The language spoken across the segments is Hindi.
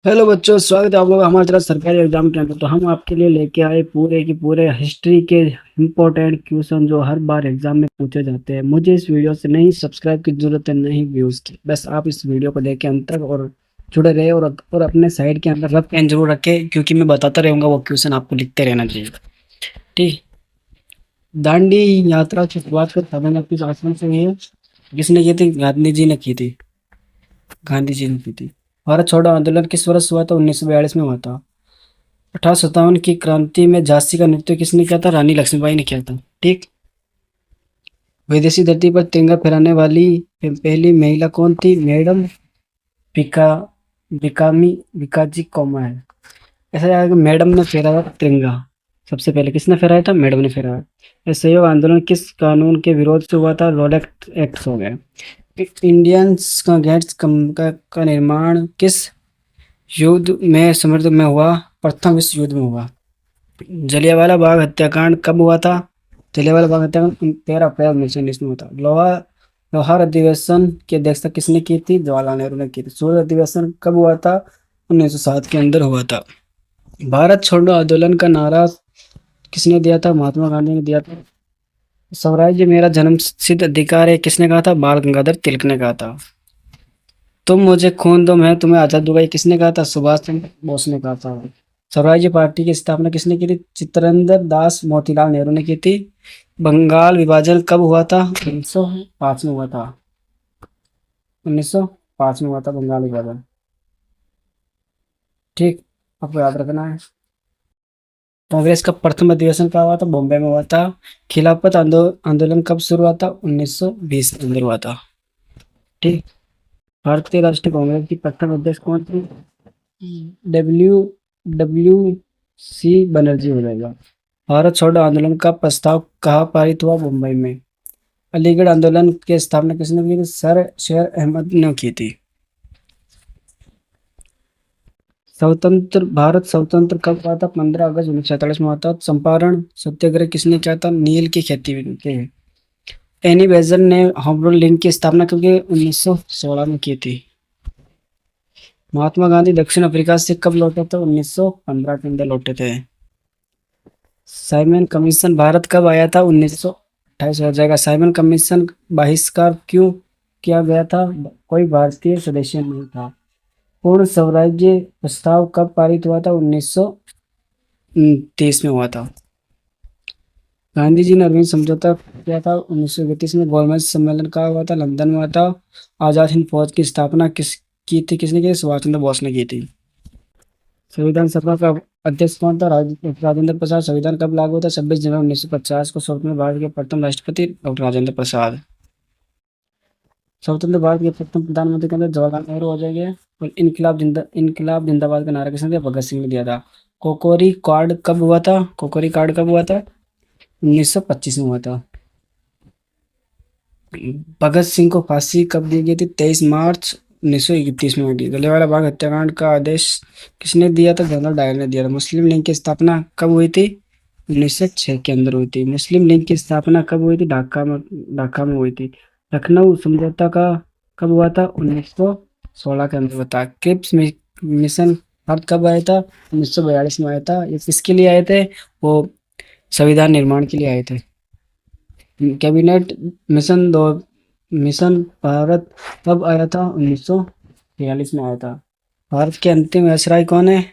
हेलो बच्चों, स्वागत है आप लोग हमारे तरफ सरकारी एग्जाम के अंदर। तो हम आपके लिए लेके आए पूरे की पूरे हिस्ट्री के इम्पोर्टेंट क्वेश्चन जो हर बार एग्जाम में पूछे जाते हैं। मुझे इस वीडियो से नहीं सब्सक्राइब की जरूरत है, नहीं व्यूज की। बस आप इस वीडियो को देखें अंत तक और जुड़े रहे और अपने साइड के अंदर रफ पेन जरूर रखें, क्योंकि मैं बताता रहूंगा वो क्वेश्चन आपको लिखते रहना चाहिए। ठीक। दांडी यात्रा की शुरुआत कर तमिलनाडु किस आश्रम से हुई है? किसने की थी? गांधी जी ने की थी। गांधी जी ने की थी। भारत छोड़ो आंदोलन किस वर्ष हुआ था? 1942 में हुआ था। 1857 की क्रांति में झांसी का नृत्य किसने किया था? रानी लक्ष्मीबाई ने किया था। ठीक। विदेशी धरती पर तिरंगा फहराने वाली पहली महिला कौन थी? मैडम विका विकामी विकाजी कौमा है। ऐसा यार कि मैडम ने फहराया तिरंगा। सबसे पहले किसने फहराया था? मैडम ने फहराया। ये सहयोग आंदोलन किस कानून के विरोध से हुआ था? रोलेक्ट एक्ट हो गया। इंडियंस का गेट्स का निर्माण किस युद्ध में समृद्ध में हुआ? प्रथम विश्व युद्ध में हुआ। जलियांवाला बाग हत्याकांड कब हुआ था? जलियांवाला बाग हत्याकांड 13 अप्रैल 1919 में हुआ था। लोहार अधिवेशन की अध्यक्षता किसने की थी? जवाहरलाल नेहरू ने की थी। सूरत अधिवेशन कब हुआ था? 1907 के अंदर हुआ था। भारत छोड़ो आंदोलन का नारा किसने दिया था? महात्मा गांधी ने दिया था। स्वराज्य मेरा जन्मसिद्ध अधिकार है किसने कहा था? बाल गंगाधर तिलक ने कहा था। तुम मुझे खून दो मैं तुम्हें आजाद दूंगा, ये किसने कहा था? सुभाष चंद्र बोस ने कहा था। स्वराज्य पार्टी की स्थापना किसने की थी? चित्तरंजन दास मोतीलाल नेहरू ने की थी। बंगाल विभाजन कब हुआ था? 1905 में हुआ था। 1905 में हुआ था बंगाल विभाजन। ठीक। आपको याद रखना है। कांग्रेस का प्रथम अधिवेशन कहाँ हुआ था? बॉम्बे में हुआ था। खिलाफत आंदोलन कब शुरू हुआ था? 1920 के अंदर हुआ था। ठीक। भारतीय राष्ट्रीय कांग्रेस की प्रथम अध्यक्ष कौन थी? डब्ल्यू डब्ल्यू सी बनर्जी हो जाएगा। भारत छोड़ो आंदोलन का प्रस्ताव कहाँ पारित हुआ? मुंबई में। अलीगढ़ आंदोलन की स्थापना किसने की थी? सर शेर अहमद ने की थी। स्वतंत्र कब हुआ था? 15 अगस्त 1947 में हुआ था। चंपारण सत्याग्रह किसने किया था? नील की खेती के। एनी बेजल ने होम रूल लीग की स्थापना कब की? 1916 में की थी। महात्मा गांधी दक्षिण अफ्रीका से कब लौटे थे? 1915 के अंदर लौटे थे। साइमन कमीशन भारत कब आया था? 1928 हो जाएगा। साइमन कमीशन बहिष्कार क्यों किया गया था? कोई भारतीय सदस्य नहीं था। पूर्ण स्वराज्य प्रस्ताव कब पारित हुआ था? 1930 में हुआ था। गांधी जी ने अरविंद समझौता किया था 1931 में। गोलमेज सम्मेलन कहाँ हुआ था? लंदन में हुआ था। आजाद हिंद फौज की स्थापना किसने की थी? सुभाष चंद्र बोस ने की थी। संविधान सभा का अध्यक्ष कौन था? राजेंद्र प्रसाद। संविधान कब लागू हुआ था? 26 जनवरी 1950 को। स्वतंत्र भारत के प्रथम राष्ट्रपति डॉक्टर राजेंद्र प्रसाद। स्वतंत्र भारत के प्रथम प्रधानमंत्री के अंदर जवाहरलाल नेहरू हो जाएंगे। और इनकलाब जिंदाबाद का नारा किसने दिया? भगत सिंह ने दिया था। कोकोरी कार्ड कब हुआ था? कोकोरी कार्ड कब हुआ था? 1925 में हुआ था। भगत सिंह को फांसी कब दी गई थी? 23 मार्च 1931 में हुई थी। जलियांवाला बाग हत्याकांड का आदेश किसने दिया था? जनरल डायर ने दिया था। मुस्लिम लीग की स्थापना कब हुई थी? 1906 के अंदर हुई थी। मुस्लिम लीग की स्थापना कब हुई थी? ढाका में हुई थी। लखनऊ समझौता का कब हुआ था? 1916 के अंदर हुआ था। क्रिप्स मिशन भारत कब आया था? 1942 में आया था। ये किसके लिए आए थे? वो संविधान निर्माण के लिए आए थे। कैबिनेट मिशन दो मिशन भारत कब आया था? 1943 में आया था। भारत के अंतिम वायसराय कौन है?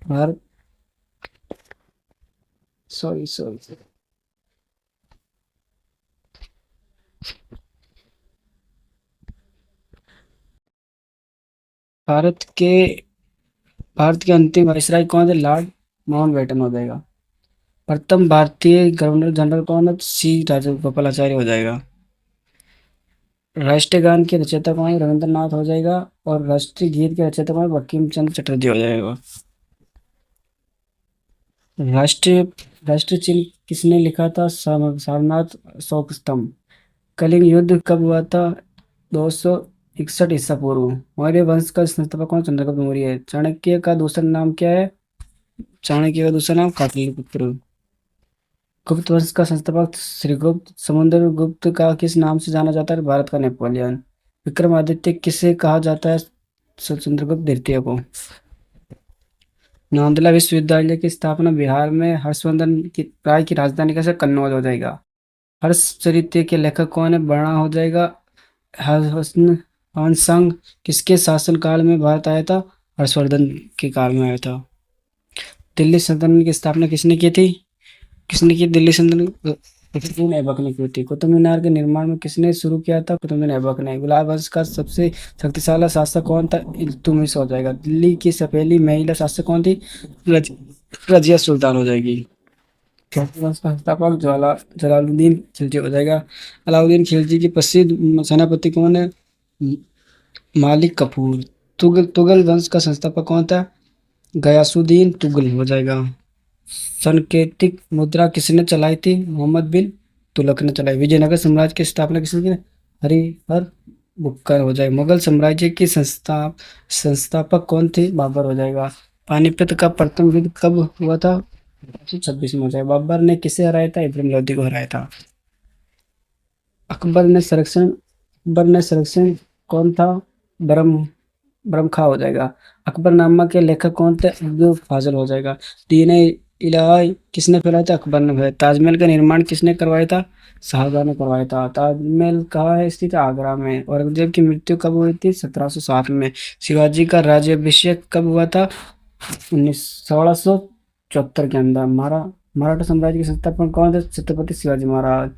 भारत सॉरी सॉरी भारत के भारत के अंतिम वायसराय कौन थे? लॉर्ड माउंटबेटन हो जाएगा। प्रथम भारतीय गवर्नर जनरल कौन है? सी राजगोपालाचारी हो जाएगा। राष्ट्रीय गान के रचयिता कौन है? रविंद्रनाथ हो जाएगा। और राष्ट्रीय गीत के रचयिता कौन है? बंकिम चंद्र चटर्जी हो जाएगा। राष्ट्रीय राष्ट्रीय चिन्ह किसने लिखा था? सारनाथ अशोक स्तंभ। कलिंग युद्ध कब हुआ था? 261 ईसा पूर्व। मौर्य वंश का संस्थापक कौन? चंद्रगुप्त मौर्य है। चाणक्य का दूसरा नाम क्या है? चाणक्य का दूसरा नाम पाटलिपुत्र। गुप्त वंश का संस्थापक श्रीगुप्त। समुद्रगुप्त का किस नाम से जाना जाता है? भारत का नेपोलियन। विक्रमादित्य किसे कहा जाता है? चंद्रगुप्त द्वितीय को। नालंदा विश्वविद्यालय की स्थापना बिहार में हर्षवर्धन की राय की राजधानी कैसे कन्नौज हो जाएगा। हर्षचरित्र के लेखक कौन है, बड़ा हो जाएगा हसन हानसंग। किसके शासनकाल में भारत आया था, हर्षवर्धन के काल में आया था। दिल्ली सल्तनत की स्थापना किसने की थी, किसने की दिल्ली सल्तनत, कुतुबुद्दीन ऐबक ने की थी। कुतुब मीनार के निर्माण में किसने शुरू किया था, कुतुबुद्दीन ऐबक ने। गुलाब वंश का सबसे शक्तिशाली शासक कौन था, इल्तुतमिश हो जाएगा। दिल्ली की पहली महिला शासक कौन थी, रजिया सुल्तान हो जाएगी। खिलजी वंश का संस्थापक जलालुद्दीन खिलजी हो जाएगा। अलाउद्दीन खिलजी की प्रसिद्ध सेनापति कौन है, मालिक कफूर। तुगल वंश का संस्थापक कौन था, गयासुद्दीन तुगल हो जाएगा। सांकेतिक मुद्रा किसने चलाई थी, मोहम्मद बिन तुगलक ने चलाई। विजयनगर साम्राज्य की स्थापना किसने की, हरिहर बुक्कर हो जाएगा। मुगल साम्राज्य की संस्थापक कौन थे, बाबर हो जाएगा। पानीपत का प्रथम युद्ध कब हुआ था, 1926 में हो जाएगा। बाबर ने किसे हराया था, इब्राहिम लोदी को हराया था। अकबर ने संरक्षण कौन था, ब्रह्म ब्रह्म हो जाएगा। अकबरनामा के लेखक कौन थे, अब्दुल फाजल हो जाएगा। दीन इलाही किसने फैलाया था, अकबर ने फैलाया। ताजमहल का निर्माण किसने करवाया था, शाहजहां ने करवाया था। ताजमहल कहाँ है स्थित, आगरा में। औरंगजेब की मृत्यु कब हुई थी, 1707 में। शिवाजी का राज्याभिषेक कब हुआ था, 1674 के अंदर। मराठा साम्राज्य के संस्थापक कौन थे, छत्रपति शिवाजी महाराज।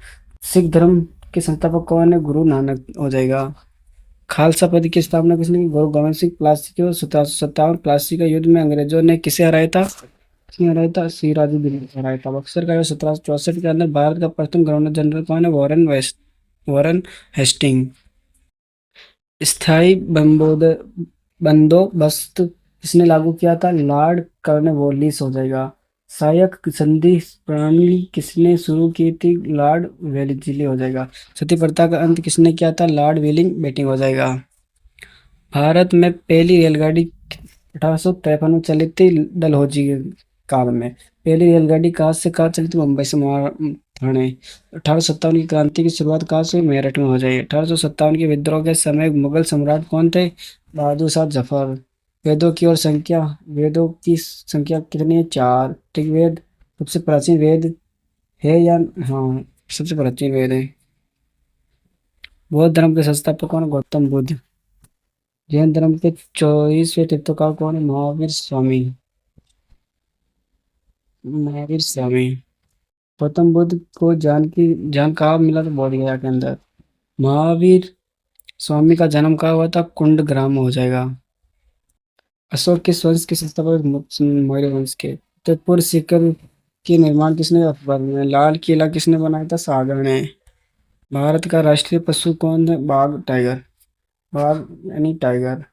सिख धर्म के संस्थापक कौन है, गुरु नानक हो जाएगा। खालसा पद की स्थापना किसने की, गुरु गोविंद सिंह। प्लासी को 1757 प्लासी का युद्ध में अंग्रेजों ने किसे हराया था, किसने हराया था, सिराजुद्दौला ने हराया था। बक्सर का युद्ध 1764 के अंदर। भारत का प्रथम गवर्नर जनरल कौन है, वॉरेन हेस्टिंग। स्थायी बंदोबस्त किसने लागू किया था, लॉर्ड कॉर्नवालिस हो जाएगा। सहायक संधि प्रणाली किसने शुरू की थी, लॉर्ड वेलेस्ली हो जाएगा। सती प्रथा का अंत किसने किया था, लॉर्ड विलिंग बेटिंग हो जाएगा। भारत में पहली रेलगाड़ी 1853 में चली थी, डलहौजी के काल में। पहली रेलगाड़ी कहाँ से कहाँ चली थी, मुंबई से ठाणे। 1857 की क्रांति की शुरुआत कहाँ से, मेरठ में हो जाएगी। 1857 के विद्रोह के समय मुगल सम्राट कौन थे, बहादुर शाह जफर। वेदों की संख्या कितनी है, 4। ऋग्वेद सबसे प्राचीन वेद है या, हाँ सबसे प्राचीन वेद है। बौद्ध धर्म के संस्थापक कौन है, गौतम बुद्ध। जैन धर्म के 24वें तीर्थंकर कौन है, महावीर स्वामी। गौतम बुद्ध को जान कहाँ मिला था, बोध गया के अंदर। महावीर स्वामी का जन्म कहाँ हुआ था, कुंड ग्राम में हो जाएगा। अशोक किस वंश के संस्थापक, मौर्य वंश के। जोधपुर सीकर के निर्माण किसने, अकबर ने। लाल किला किसने बनाया था, शाहजहां ने। भारत का राष्ट्रीय पशु कौन है, बाघ यानी टाइगर।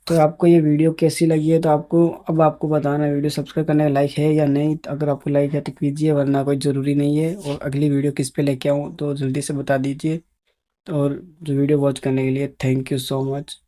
तो आपको ये वीडियो कैसी लगी है, तो आपको बताना है। वीडियो सब्सक्राइब करने का लाइक है या नहीं, तो अगर आपको लाइक है तो कीजिए, वरना कोई ज़रूरी नहीं है। और अगली वीडियो किस पे लेके आऊँ तो जल्दी से बता दीजिए। और जो वीडियो वॉच करने के लिए थैंक यू सो मच।